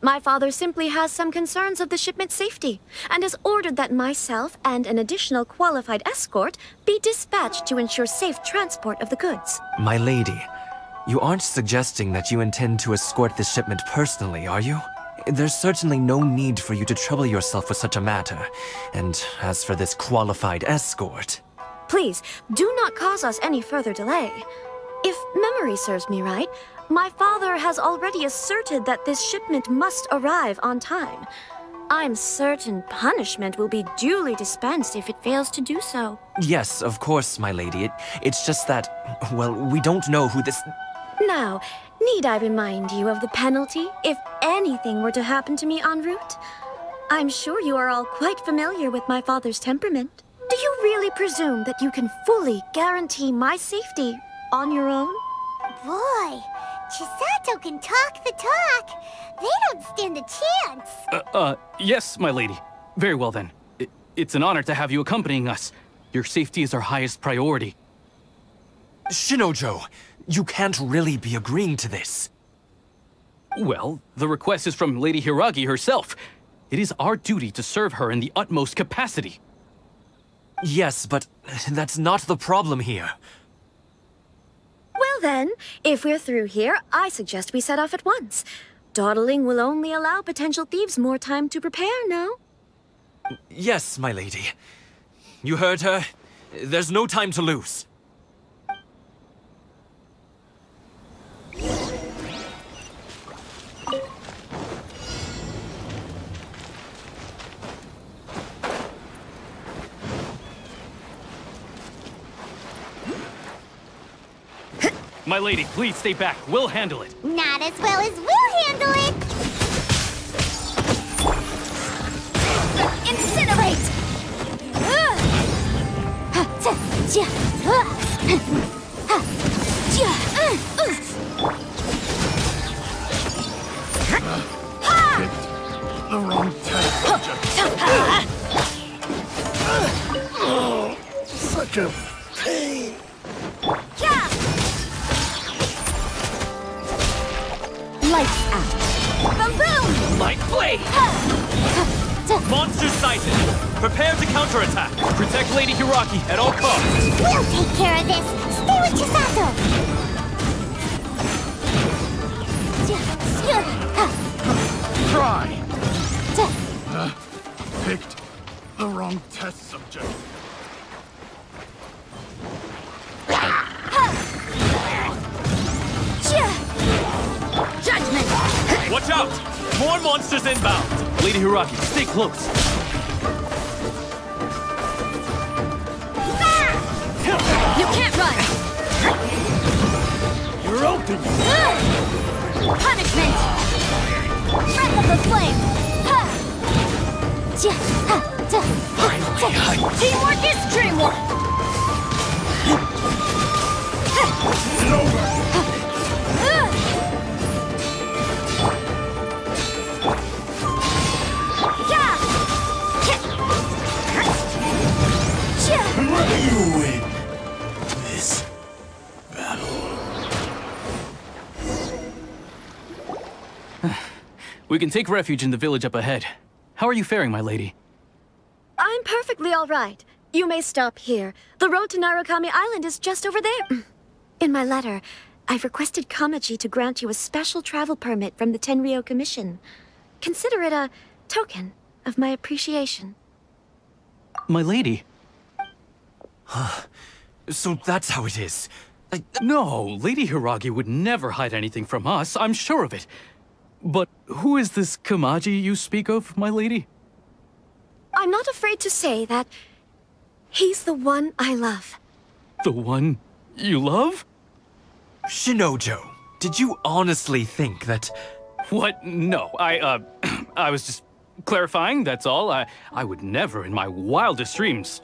My father simply has some concerns of the shipment's safety, and has ordered that myself and an additional qualified escort be dispatched to ensure safe transport of the goods. My lady, you aren't suggesting that you intend to escort this shipment personally, are you? There's certainly no need for you to trouble yourself with such a matter. And as for this qualified escort... Please, do not cause us any further delay. If memory serves me right, my father has already asserted that this shipment must arrive on time. I'm certain punishment will be duly dispensed if it fails to do so. Yes, of course, my lady. It's just that, well, we don't know who this... Now, need I remind you of the penalty if anything were to happen to me en route? I'm sure you are all quite familiar with my father's temperament. Do you really presume that you can fully guarantee my safety on your own? Boy, Chisato can talk the talk. They don't stand a chance. Yes, my lady. Very well then. It's an honor to have you accompanying us. Your safety is our highest priority. Shinojo, you can't really be agreeing to this. Well, the request is from Lady Hiragi herself. It is our duty to serve her in the utmost capacity. Yes, but that's not the problem here. Well then, if we're through here, I suggest we set off at once. Dawdling will only allow potential thieves more time to prepare, no? Yes, my lady. You heard her. There's no time to lose. My lady, please stay back. We'll handle it. Not as well as we'll handle it! Incinerate! The wrong test. Oh, such a pain. Lights out. Boom boom! Light blade! Monster sighted! Prepare to counterattack! Protect Lady Hiragi at all costs! We'll take care of this! Stay with Chisato! Try! Picked the wrong test subject. Judgment! Watch out! More monsters inbound! Lady Hiragi, stay close. You can't run! You're open! Punishment! Breath of the flame! Teamwork is dreamwork! It's over! You win this battle. We can take refuge in the village up ahead. How are you faring, my lady? I'm perfectly all right. You may stop here. The road to Narukami Island is just over there. In my letter, I've requested Kamaji to grant you a special travel permit from the Tenryou Commission. Consider it a token of my appreciation. My lady. So that's how it is. No, Lady Hiragi would never hide anything from us, I'm sure of it. But who is this Kamaji you speak of, my lady? I'm not afraid to say that he's the one I love. The one you love? Shinojo, did you honestly think that... What? No, I was just clarifying, that's all. I would never in my wildest dreams,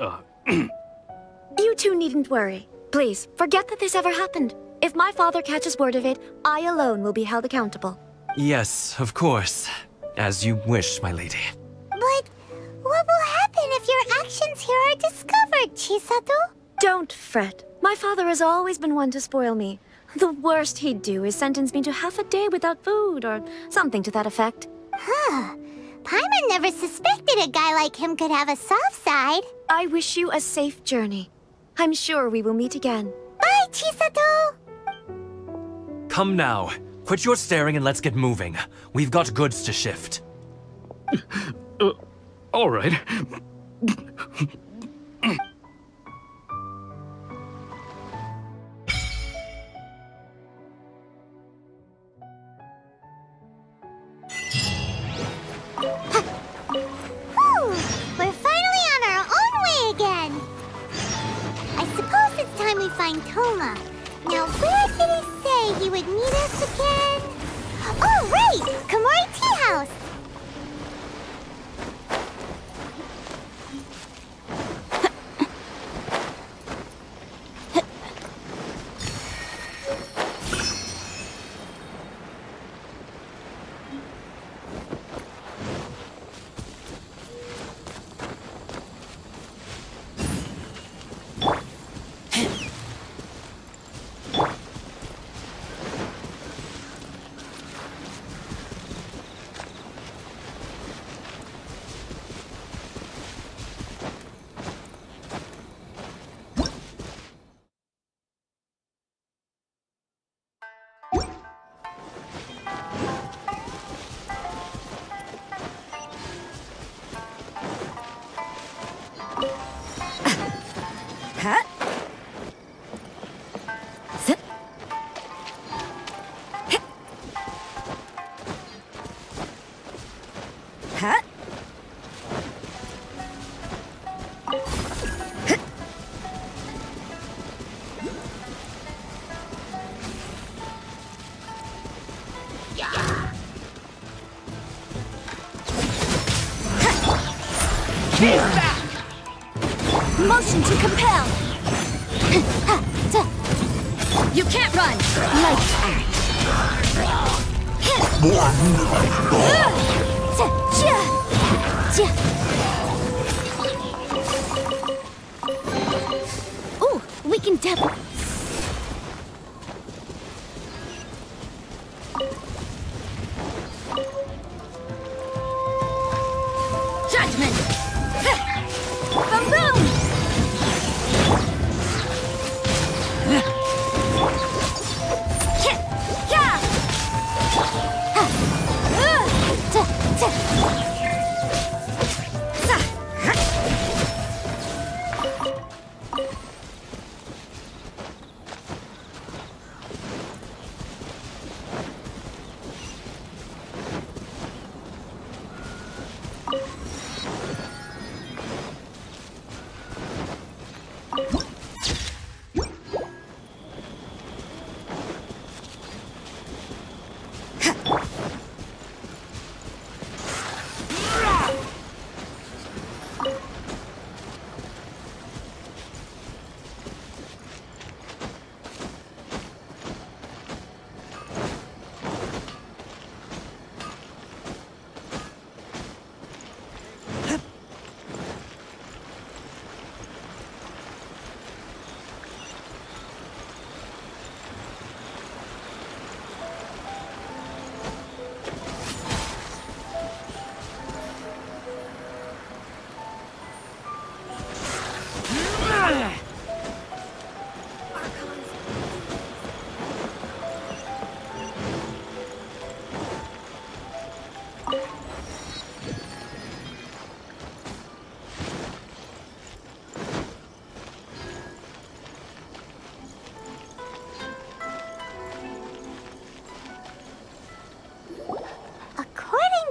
You two needn't worry. Please, forget that this ever happened. If my father catches word of it, I alone will be held accountable. Yes, of course. As you wish, my lady. But what will happen if your actions here are discovered, Chisato? Don't fret. My father has always been one to spoil me. The worst he'd do is sentence me to half a day without food, or something to that effect. Huh. Paimon never suspected a guy like him could have a soft side. I wish you a safe journey. I'm sure we will meet again. Bye, Chisato! Come now. Quit your staring and let's get moving. We've got goods to shift. All right. We're finally on our own way again! I suppose it's time we find Thoma. Now, where did he say he would meet us again? Oh, right! Komori Tea House! Motion to compel. You can't run. Lights out. Ooh, we can definitely. Judgment! Boom!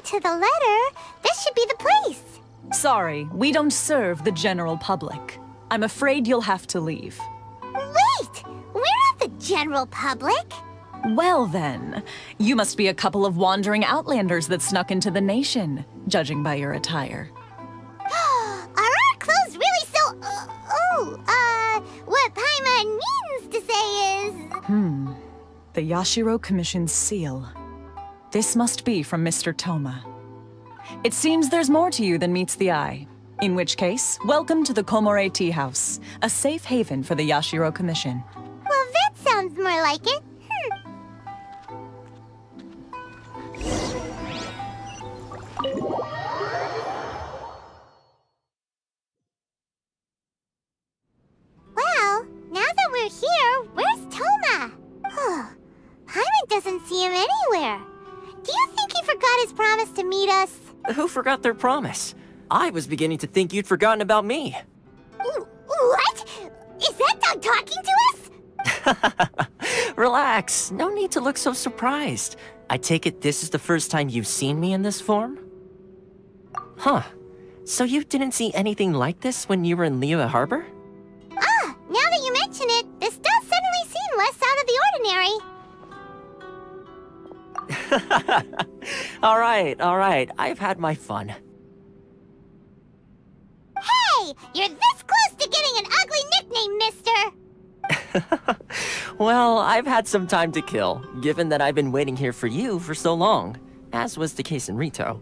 To the letter, this should be the place. Sorry, we don't serve the general public. I'm afraid you'll have to leave. Wait! We're not the general public. Well then, you must be a couple of wandering outlanders that snuck into the nation, judging by your attire. Are our clothes really so... what Paimon means to say is... The Yashiro Commission's seal. This must be from Mr. Thoma. It seems there's more to you than meets the eye. In which case, welcome to the Komore Tea House, a safe haven for the Yashiro Commission. Well, that sounds more like it. Well, now that we're here, where's Thoma? Paimon doesn't see him anywhere. Do you think he forgot his promise to meet us? Who forgot their promise? I was beginning to think you'd forgotten about me. What? Is that dog talking to us? Relax. No need to look so surprised. I take it this is the first time you've seen me in this form? Huh. So you didn't see anything like this when you were in Liyue Harbor? Now that you mention it, this does suddenly seem less out of the ordinary. All right. I've had my fun. Hey! You're this close to getting an ugly nickname, mister! Well, I've had some time to kill, given that I've been waiting here for you for so long, as was the case in Rito.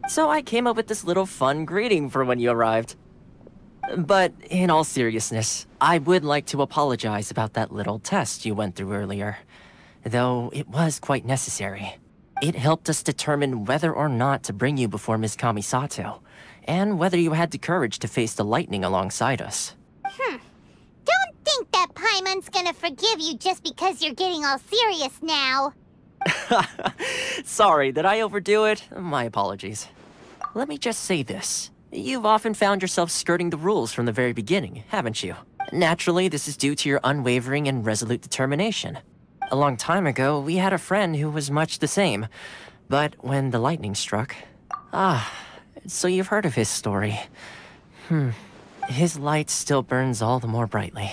So I came up with this little fun greeting for when you arrived. But in all seriousness, I would like to apologize about that little test you went through earlier. Though it was quite necessary. It helped us determine whether or not to bring you before Ms. Kamisato, and whether you had the courage to face the lightning alongside us. Don't think that Paimon's gonna forgive you just because you're getting all serious now. Sorry, did I overdo it? My apologies. Let me just say this. You've often found yourself skirting the rules from the very beginning, haven't you? Naturally, this is due to your unwavering and resolute determination. A long time ago, we had a friend who was much the same. But when the lightning struck... so you've heard of his story. His light still burns all the more brightly.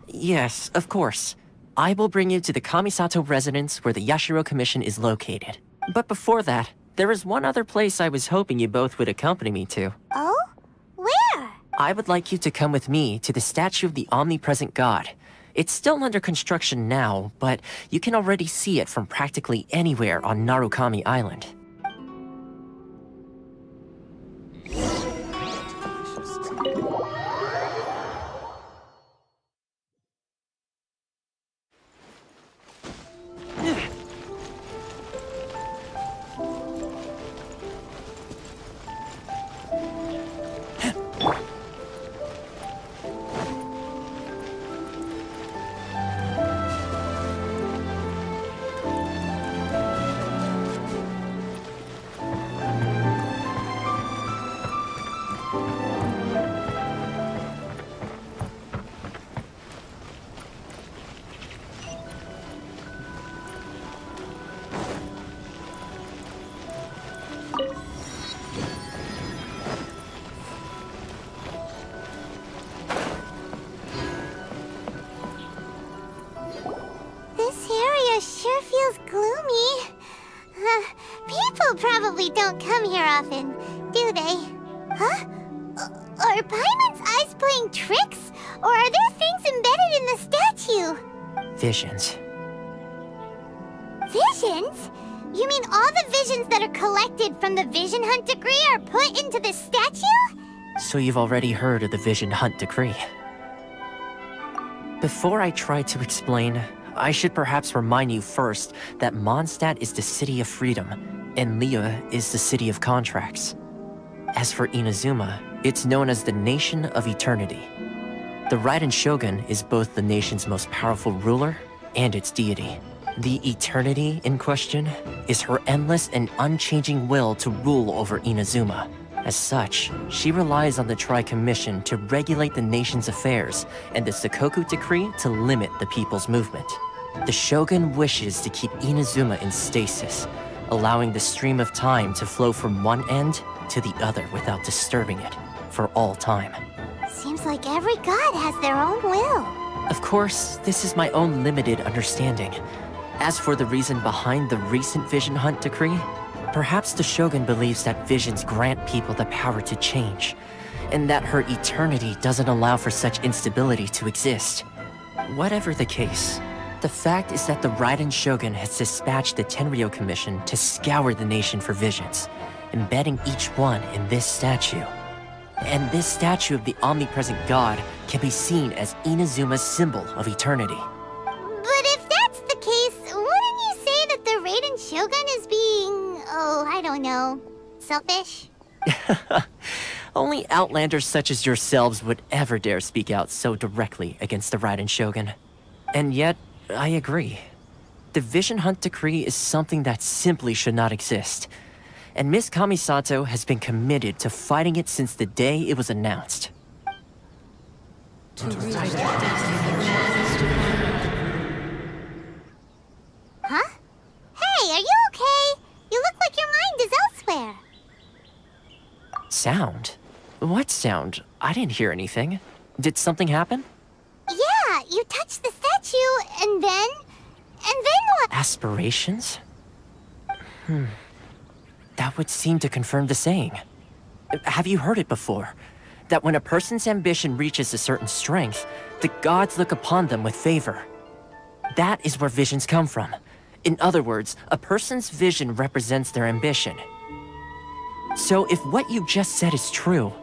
Yes, of course. I will bring you to the Kamisato residence where the Yashiro Commission is located. But before that, there is one other place I was hoping you both would accompany me to. Oh? Where? I would like you to come with me to the statue of the Omnipresent God. It's still under construction now, but you can already see it from practically anywhere on Narukami Island. Sure feels gloomy. People probably don't come here often, do they? Huh? Are Paimon's eyes playing tricks? Or are there things embedded in the statue? Visions. Visions? You mean all the visions that are collected from the Vision Hunt Decree are put into this statue? So you've already heard of the Vision Hunt Decree. Before I try to explain, I should perhaps remind you first that Mondstadt is the city of freedom, and Liyue is the city of contracts. As for Inazuma, it's known as the Nation of Eternity. The Raiden Shogun is both the nation's most powerful ruler and its deity. The Eternity in question is her endless and unchanging will to rule over Inazuma. As such, she relies on the Tri-Commission to regulate the nation's affairs and the Sakoku Decree to limit the people's movement. The Shogun wishes to keep Inazuma in stasis, allowing the stream of time to flow from one end to the other without disturbing it, for all time. Seems like every god has their own will. Of course, this is my own limited understanding. As for the reason behind the recent Vision Hunt Decree, perhaps the Shogun believes that visions grant people the power to change, and that her eternity doesn't allow for such instability to exist. Whatever the case, the fact is that the Raiden Shogun has dispatched the Tenryou Commission to scour the nation for visions, embedding each one in this statue. And this statue of the omnipresent god can be seen as Inazuma's symbol of eternity. But if that's the case, wouldn't you say that the Raiden Shogun is being... oh, I don't know... selfish? Only outlanders such as yourselves would ever dare speak out so directly against the Raiden Shogun. And yet, I agree. The Vision Hunt Decree is something that simply should not exist. And Miss Kamisato has been committed to fighting it since the day it was announced. Huh? Hey, are you okay? You look like your mind is elsewhere. Sound? What sound? I didn't hear anything. Did something happen? Yeah, you touched the statue, and then what? Aspirations? That would seem to confirm the saying. Have you heard it before? That when a person's ambition reaches a certain strength, the gods look upon them with favor. That is where visions come from. In other words, a person's vision represents their ambition. So if what you just said is true,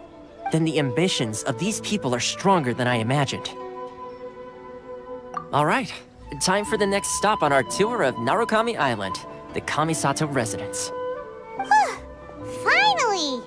then the ambitions of these people are stronger than I imagined. All right, time for the next stop on our tour of Narukami Island, the Kamisato residence. Finally!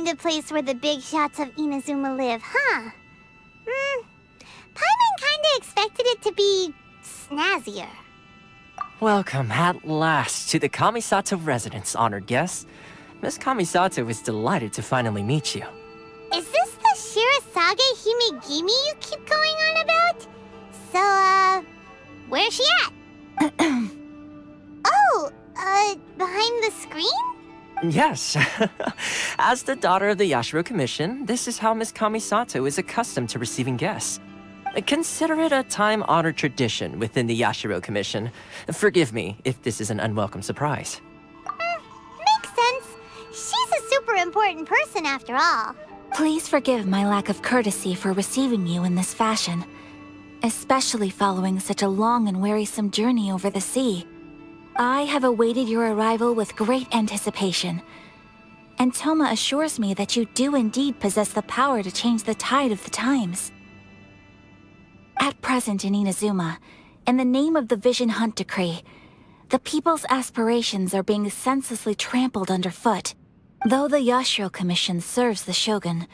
kind of place where the big shots of Inazuma live, huh? Paimon kinda expected it to be snazzier. Welcome at last to the Kamisato residence, honored guests. Miss Kamisato is delighted to finally meet you. Is this the Shirasage Himegimi you keep going on about? So, where's she at? Oh, behind the screen? Yes. As the daughter of the Yashiro Commission, this is how Miss Kamisato is accustomed to receiving guests. Consider it a time-honored tradition within the Yashiro Commission. Forgive me if this is an unwelcome surprise. Makes sense. She's a super important person after all. Please forgive my lack of courtesy for receiving you in this fashion, especially following such a long and wearisome journey over the sea. I have awaited your arrival with great anticipation, and Toma assures me that you do indeed possess the power to change the tide of the times. At present in Inazuma, in the name of the Vision Hunt Decree, the people's aspirations are being senselessly trampled underfoot. Though the Yashiro Commission serves the Shogun,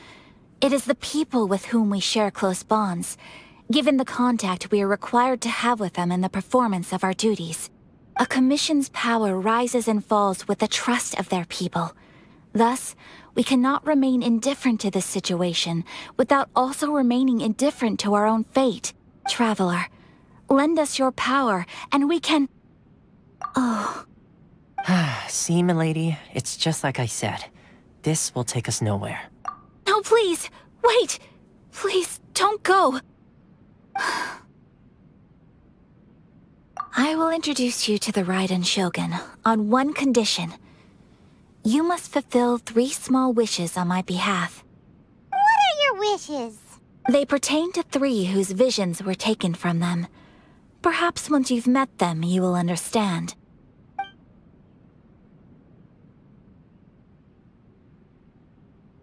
it is the people with whom we share close bonds, given the contact we are required to have with them in the performance of our duties. A commission's power rises and falls with the trust of their people. Thus, we cannot remain indifferent to this situation without also remaining indifferent to our own fate. Traveler, lend us your power, and we can... Oh... See, milady, it's just like I said. This will take us nowhere. No, please! Wait! Please, don't go! I will introduce you to the Raiden Shogun on one condition. You must fulfill 3 small wishes on my behalf. What are your wishes? They pertain to 3 whose visions were taken from them. Perhaps once you've met them, you will understand.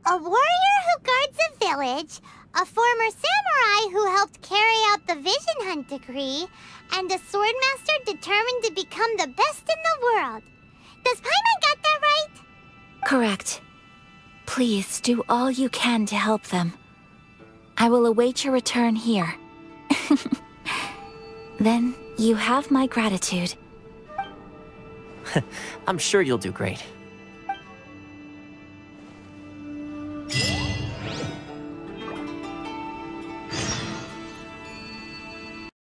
A warrior who guards a village, a former samurai who helped carry out the Vision Hunt Decree, and a swordmaster determined to become the best in the world. Does Paimon got that right? Correct. Please do all you can to help them. I will await your return here. Then you have my gratitude. I'm sure you'll do great.